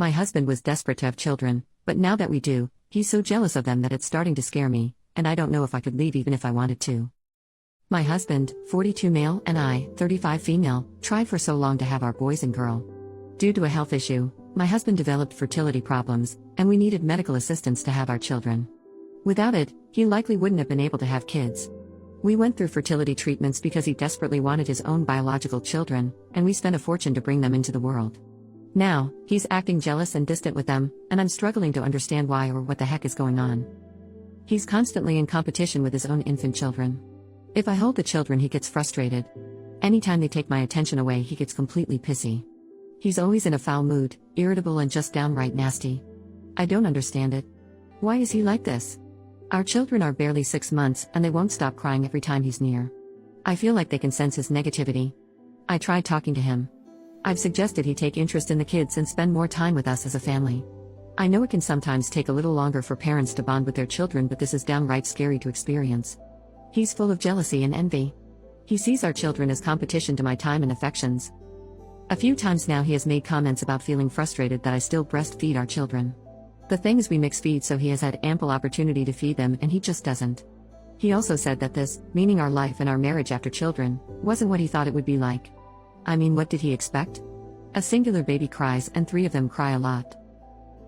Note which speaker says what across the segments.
Speaker 1: My husband was desperate to have children, but now that we do, he's so jealous of them that it's starting to scare me, and I don't know if I could leave even if I wanted to. My husband, 42 male, and I, 35 female, tried for so long to have our boys and girl. Due to a health issue, my husband developed fertility problems, and we needed medical assistance to have our children. Without it, he likely wouldn't have been able to have kids. We went through fertility treatments because he desperately wanted his own biological children, and we spent a fortune to bring them into the world. Now, he's acting jealous and distant with them, and I'm struggling to understand why or what the heck is going on. He's constantly in competition with his own infant children. If I hold the children, he gets frustrated. Anytime they take my attention away, he gets completely pissy. He's always in a foul mood, irritable and just downright nasty. I don't understand it. Why is he like this? Our children are barely 6 months, and they won't stop crying every time he's near. I feel like they can sense his negativity. I tried talking to him. I've suggested he take interest in the kids and spend more time with us as a family. I know it can sometimes take a little longer for parents to bond with their children, but this is downright scary to experience. He's full of jealousy and envy. He sees our children as competition to my time and affections. A few times now he has made comments about feeling frustrated that I still breastfeed our children. The thing is, we mix feed, so he has had ample opportunity to feed them and he just doesn't. He also said that this, meaning our life and our marriage after children, wasn't what he thought it would be like. I mean, what did he expect? A singular baby cries and 3 of them cry a lot.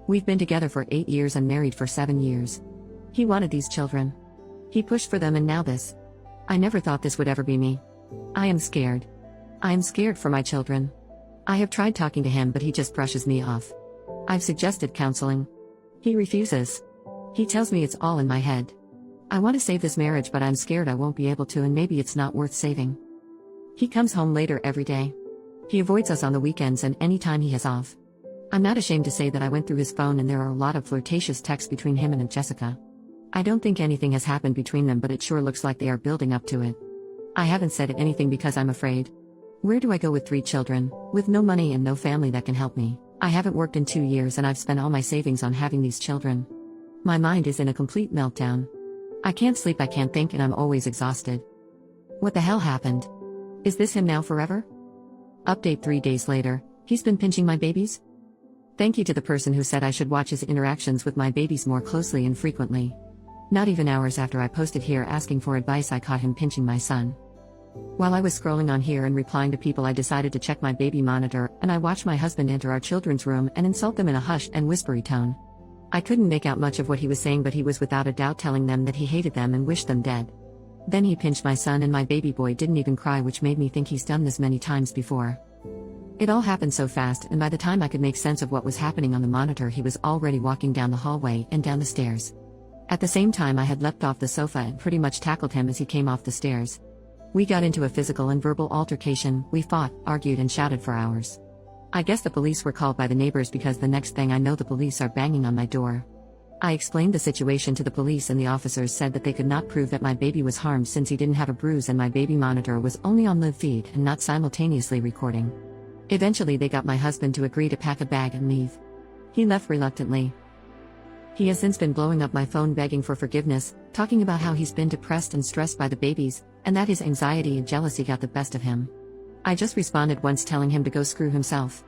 Speaker 1: We've been together for 8 years and married for 7 years. He wanted these children. He pushed for them, and now this. I never thought this would ever be me. I am scared. I am scared for my children. I have tried talking to him, but he just brushes me off. I've suggested counseling. He refuses. He tells me it's all in my head. I want to save this marriage, but I'm scared I won't be able to, and maybe it's not worth saving. He comes home later every day. He avoids us on the weekends and any time he has off. I'm not ashamed to say that I went through his phone and there are a lot of flirtatious texts between him and Aunt Jessica. I don't think anything has happened between them, but it sure looks like they are building up to it. I haven't said anything because I'm afraid. Where do I go with 3 children, with no money and no family that can help me? I haven't worked in 2 years and I've spent all my savings on having these children. My mind is in a complete meltdown. I can't sleep, I can't think, and I'm always exhausted. What the hell happened? Is this him now forever? Update 3 days later, he's been pinching my babies? Thank you to the person who said I should watch his interactions with my babies more closely and frequently. Not even hours after I posted here asking for advice, I caught him pinching my son. While I was scrolling on here and replying to people, I decided to check my baby monitor, and I watched my husband enter our children's room and insult them in a hushed and whispery tone. I couldn't make out much of what he was saying, but he was without a doubt telling them that he hated them and wished them dead. Then he pinched my son, and my baby boy didn't even cry, which made me think he's done this many times before. It all happened so fast, and by the time I could make sense of what was happening on the monitor, he was already walking down the hallway and down the stairs. At the same time, I had leapt off the sofa and pretty much tackled him as he came off the stairs. We got into a physical and verbal altercation. We fought, argued, and shouted for hours. I guess the police were called by the neighbors because the next thing I know, the police are banging on my door. I explained the situation to the police, and the officers said that they could not prove that my baby was harmed since he didn't have a bruise and my baby monitor was only on live feed and not simultaneously recording. Eventually they got my husband to agree to pack a bag and leave. He left reluctantly. He has since been blowing up my phone begging for forgiveness, talking about how he's been depressed and stressed by the babies, and that his anxiety and jealousy got the best of him. I just responded once telling him to go screw himself.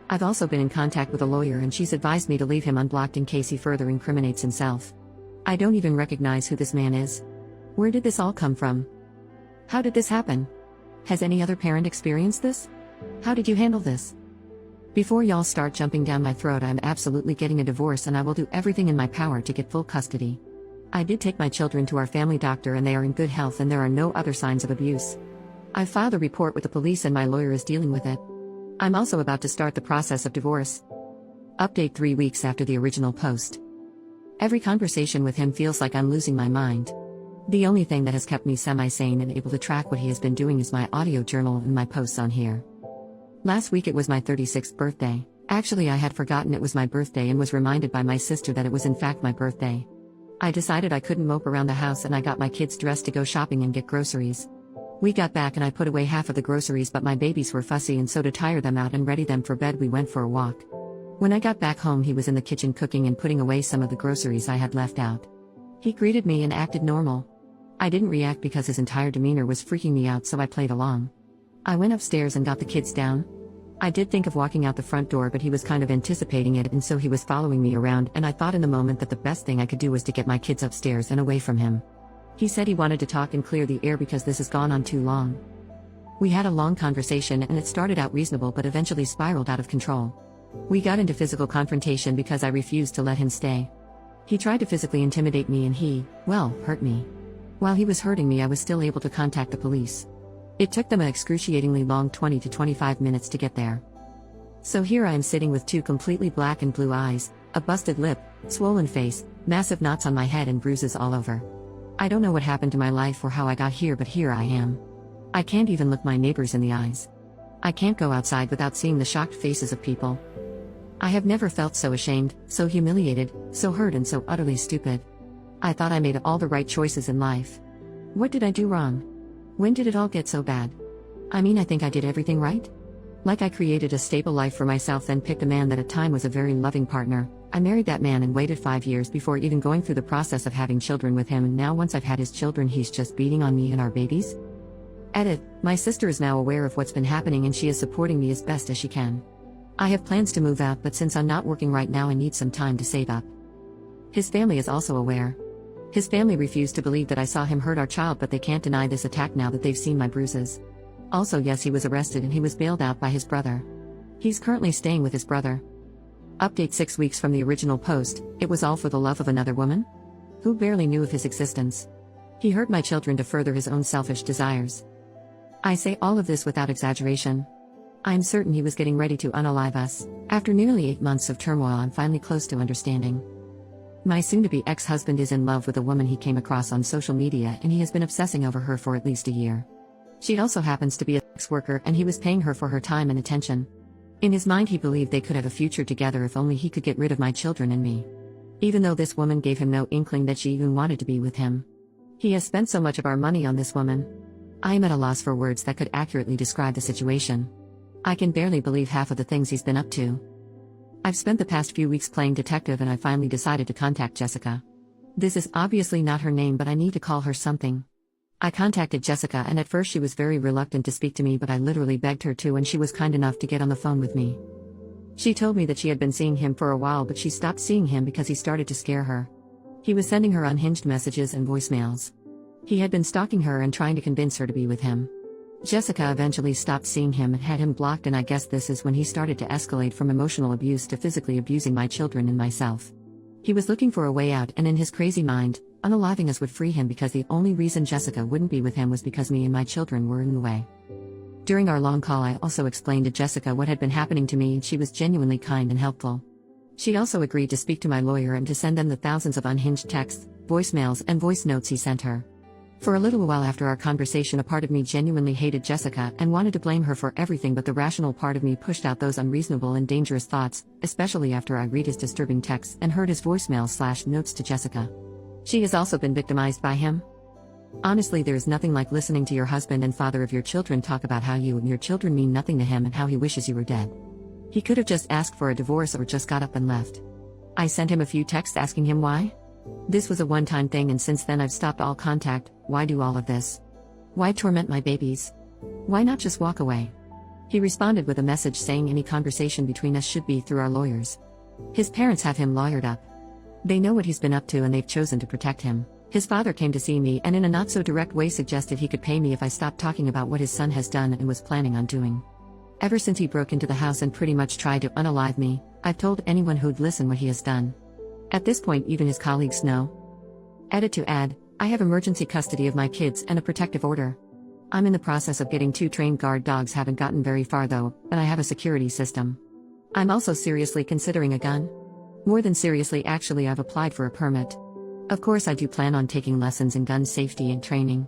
Speaker 1: I've also been in contact with a lawyer, and she's advised me to leave him unblocked in case he further incriminates himself. I don't even recognize who this man is. Where did this all come from? How did this happen? Has any other parent experienced this? How did you handle this? Before y'all start jumping down my throat, I'm absolutely getting a divorce, and I will do everything in my power to get full custody. I did take my children to our family doctor and they are in good health and there are no other signs of abuse. I filed a report with the police and my lawyer is dealing with it. I'm also about to start the process of divorce. Update 3 weeks after the original post. Every conversation with him feels like I'm losing my mind. The only thing that has kept me semi-sane and able to track what he has been doing is my audio journal and my posts on here. Last week it was my 36th birthday. Actually, I had forgotten it was my birthday and was reminded by my sister that it was in fact my birthday. I decided I couldn't mope around the house and I got my kids dressed to go shopping and get groceries. We got back and I put away half of the groceries, but my babies were fussy, and so to tire them out and ready them for bed we went for a walk. When I got back home, he was in the kitchen cooking and putting away some of the groceries I had left out. He greeted me and acted normal. I didn't react because his entire demeanor was freaking me out, so I played along. I went upstairs and got the kids down. I did think of walking out the front door, but he was kind of anticipating it, and so he was following me around, and I thought in the moment that the best thing I could do was to get my kids upstairs and away from him. He said he wanted to talk and clear the air because this has gone on too long. We had a long conversation and it started out reasonable but eventually spiraled out of control. We got into physical confrontation because I refused to let him stay. He tried to physically intimidate me and hurt me. While he was hurting me, I was still able to contact the police. It took them an excruciatingly long 20 to 25 minutes to get there. So here I am sitting with two completely black and blue eyes, a busted lip, swollen face, massive knots on my head and bruises all over. I don't know what happened to my life or how I got here, but here I am. I can't even look my neighbors in the eyes. I can't go outside without seeing the shocked faces of people. I have never felt so ashamed, so humiliated, so hurt and so utterly stupid. I thought I made all the right choices in life. What did I do wrong? When did it all get so bad? I mean, I think I did everything right. Like I created a stable life for myself, then picked a man that at time was a very loving partner. I married that man and waited 5 years before even going through the process of having children with him, and now once I've had his children he's just beating on me and our babies? Edit, my sister is now aware of what's been happening and she is supporting me as best as she can. I have plans to move out, but since I'm not working right now I need some time to save up. His family is also aware. His family refused to believe that I saw him hurt our child, but they can't deny this attack now that they've seen my bruises. Also, yes, he was arrested and he was bailed out by his brother. He's currently staying with his brother. Update 6 weeks from the original post, it was all for the love of another woman? Who barely knew of his existence. He hurt my children to further his own selfish desires. I say all of this without exaggeration. I'm certain he was getting ready to unalive us. After nearly 8 months of turmoil, I'm finally close to understanding. My soon-to-be ex-husband is in love with a woman he came across on social media, and he has been obsessing over her for at least a year. She also happens to be a sex worker, and he was paying her for her time and attention. In his mind, he believed they could have a future together if only he could get rid of my children and me. Even though this woman gave him no inkling that she even wanted to be with him. He has spent so much of our money on this woman. I am at a loss for words that could accurately describe the situation. I can barely believe half of the things he's been up to. I've spent the past few weeks playing detective, and I finally decided to contact Jessica. This is obviously not her name, but I need to call her something. I contacted Jessica, and at first she was very reluctant to speak to me, but I literally begged her to, and she was kind enough to get on the phone with me. She told me that she had been seeing him for a while, but she stopped seeing him because he started to scare her. He was sending her unhinged messages and voicemails. He had been stalking her and trying to convince her to be with him. Jessica eventually stopped seeing him and had him blocked, and I guess this is when he started to escalate from emotional abuse to physically abusing my children and myself. He was looking for a way out, and in his crazy mind, unaliving us would free him, because the only reason Jessica wouldn't be with him was because me and my children were in the way. During our long call, I also explained to Jessica what had been happening to me, and she was genuinely kind and helpful. She also agreed to speak to my lawyer and to send them the thousands of unhinged texts, voicemails, and voice notes he sent her. For a little while after our conversation, a part of me genuinely hated Jessica and wanted to blame her for everything, but the rational part of me pushed out those unreasonable and dangerous thoughts, especially after I read his disturbing texts and heard his voicemails/notes to Jessica. She has also been victimized by him. Honestly, there is nothing like listening to your husband and father of your children talk about how you and your children mean nothing to him and how he wishes you were dead. He could have just asked for a divorce or just got up and left. I sent him a few texts asking him why. This was a one-time thing, and since then I've stopped all contact. Why do all of this? Why torment my babies? Why not just walk away? He responded with a message saying any conversation between us should be through our lawyers. His parents have him lawyered up. They know what he's been up to and they've chosen to protect him. His father came to see me and in a not-so-direct way suggested he could pay me if I stopped talking about what his son has done and was planning on doing. Ever since he broke into the house and pretty much tried to unalive me, I've told anyone who'd listen what he has done. At this point, even his colleagues know. Edit to add, I have emergency custody of my kids and a protective order. I'm in the process of getting 2 trained guard dogs, haven't gotten very far though, and I have a security system. I'm also seriously considering a gun. More than seriously, actually, I've applied for a permit. Of course, I do plan on taking lessons in gun safety and training.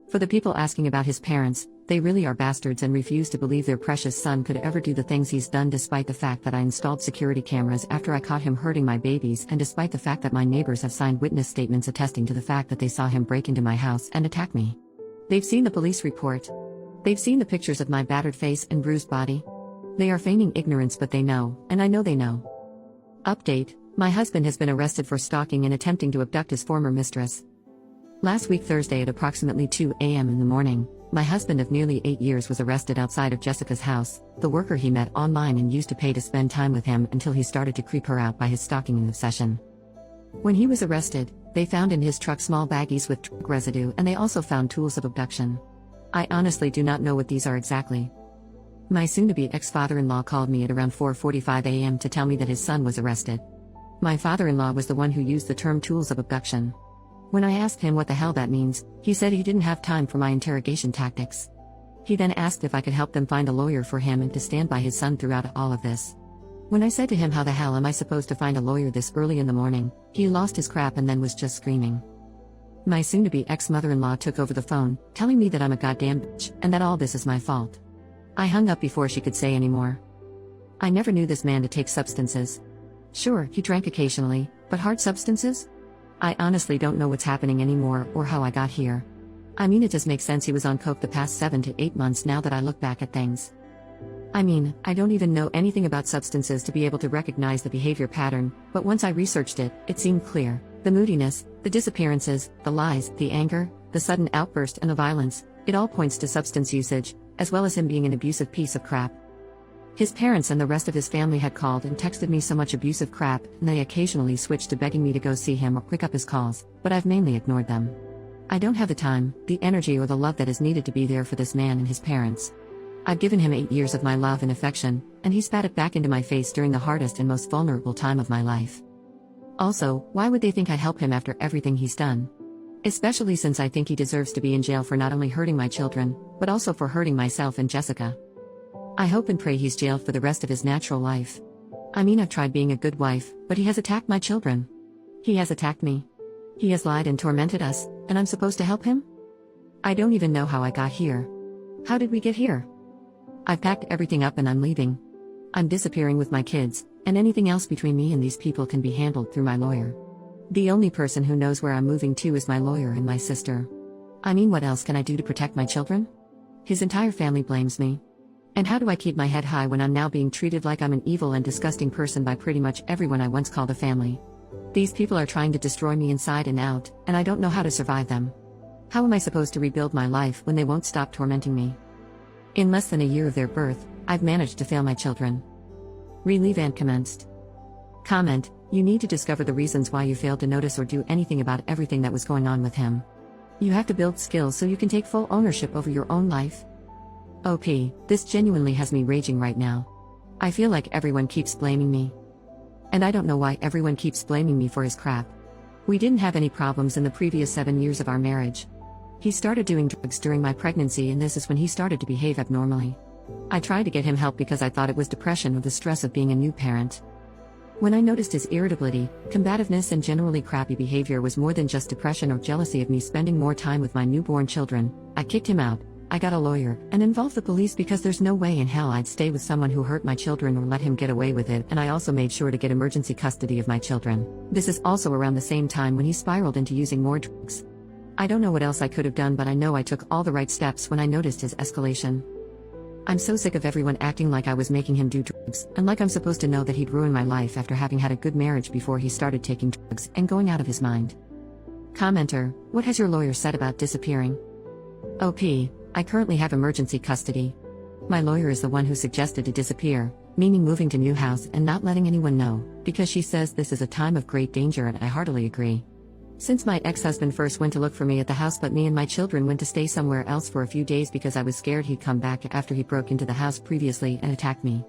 Speaker 1: For the people asking about his parents, they really are bastards and refuse to believe their precious son could ever do the things he's done, despite the fact that I installed security cameras after I caught him hurting my babies, and despite the fact that my neighbors have signed witness statements attesting to the fact that they saw him break into my house and attack me. They've seen the police report. They've seen the pictures of my battered face and bruised body. They are feigning ignorance, but they know, and I know they know. Update, my husband has been arrested for stalking and attempting to abduct his former mistress. Last week Thursday at approximately 2 a.m. in the morning, My husband of nearly 8 years was arrested outside of Jessica's house, the worker he met online and used to pay to spend time with him until he started to creep her out by his stalking obsession. When he was arrested, they found in his truck small baggies with drug residue, and they also found tools of abduction. I honestly do not know what these are exactly. My soon-to-be ex-father-in-law called me at around 4:45 a.m. to tell me that his son was arrested. My father-in-law was the one who used the term tools of abduction. When I asked him what the hell that means, he said he didn't have time for my interrogation tactics. He then asked if I could help them find a lawyer for him and to stand by his son throughout all of this. When I said to him, how the hell am I supposed to find a lawyer this early in the morning, he lost his crap and then was just screaming. My soon-to-be ex-mother-in-law took over the phone, telling me that I'm a goddamn bitch and that all this is my fault. I hung up before she could say any more. I never knew this man to take substances. Sure, he drank occasionally, but hard substances? I honestly don't know what's happening anymore or how I got here. I mean, it does make sense he was on coke the past 7 to 8 months now that I look back at things. I mean, I don't even know anything about substances to be able to recognize the behavior pattern, but once I researched it, it seemed clear. The moodiness, the disappearances, the lies, the anger, the sudden outburst and the violence, it all points to substance usage, as well as him being an abusive piece of crap. His parents and the rest of his family had called and texted me so much abusive crap, and they occasionally switched to begging me to go see him or pick up his calls, but I've mainly ignored them. I don't have the time, the energy or the love that is needed to be there for this man and his parents. I've given him 8 years of my love and affection, and he spat it back into my face during the hardest and most vulnerable time of my life. Also, why would they think I'd help him after everything he's done? Especially since I think he deserves to be in jail for not only hurting my children, but also for hurting myself and Jessica. I hope and pray he's jailed for the rest of his natural life. I mean, I've tried being a good wife, but he has attacked my children. He has attacked me. He has lied and tormented us, and I'm supposed to help him? I don't even know how I got here. How did we get here? I've packed everything up and I'm leaving. I'm disappearing with my kids, and anything else between me and these people can be handled through my lawyer. The only person who knows where I'm moving to is my lawyer and my sister. I mean, what else can I do to protect my children? His entire family blames me. And how do I keep my head high when I'm now being treated like I'm an evil and disgusting person by pretty much everyone I once called a family? These people are trying to destroy me inside and out, and I don't know how to survive them. How am I supposed to rebuild my life when they won't stop tormenting me? In less than a year of their birth, I've managed to fail my children. Re-Levant commenced. Comment: you need to discover the reasons why you failed to notice or do anything about everything that was going on with him. You have to build skills so you can take full ownership over your own life. OP, this genuinely has me raging right now. I feel like everyone keeps blaming me. And I don't know why everyone keeps blaming me for his crap. We didn't have any problems in the previous 7 years of our marriage. He started doing drugs during my pregnancy, and this is when he started to behave abnormally. I tried to get him help because I thought it was depression or the stress of being a new parent. When I noticed his irritability, combativeness and generally crappy behavior was more than just depression or jealousy of me spending more time with my newborn children, I kicked him out. I got a lawyer, and involved the police because there's no way in hell I'd stay with someone who hurt my children or let him get away with it, and I also made sure to get emergency custody of my children. This is also around the same time when he spiraled into using more drugs. I don't know what else I could have done, but I know I took all the right steps when I noticed his escalation. I'm so sick of everyone acting like I was making him do drugs, and like I'm supposed to know that he'd ruin my life after having had a good marriage before he started taking drugs and going out of his mind. Commenter: what has your lawyer said about disappearing? OP, I currently have emergency custody. My lawyer is the one who suggested to disappear, meaning moving to new house and not letting anyone know, because she says this is a time of great danger, and I heartily agree. Since my ex-husband first went to look for me at the house, but me and my children went to stay somewhere else for a few days because I was scared he'd come back after he broke into the house previously and attacked me.